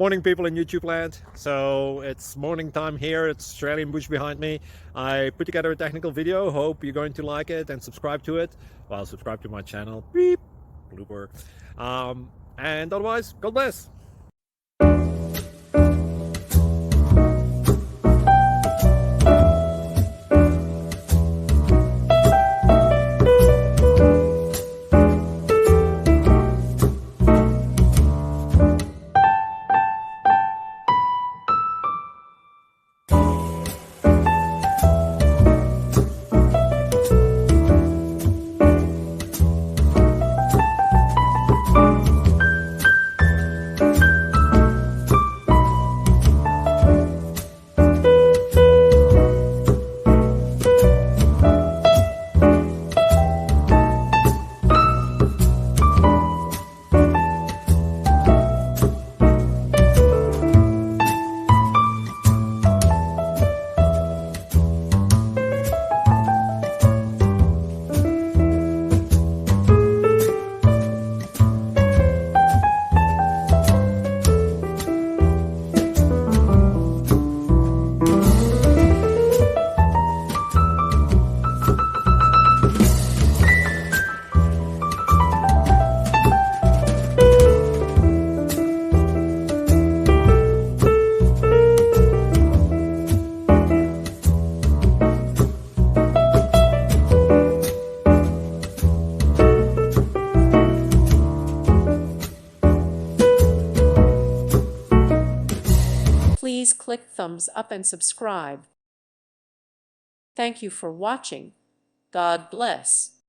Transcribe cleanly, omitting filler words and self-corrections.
Morning, people in YouTube land. So it's morning time here. It's Australian bush behind me. I put together a technical video. Hope you're going to like it and subscribe to it. Well, subscribe to my channel. Beep. Blooper. And otherwise, God bless. Please click thumbs up and subscribe. Thank you for watching. God bless.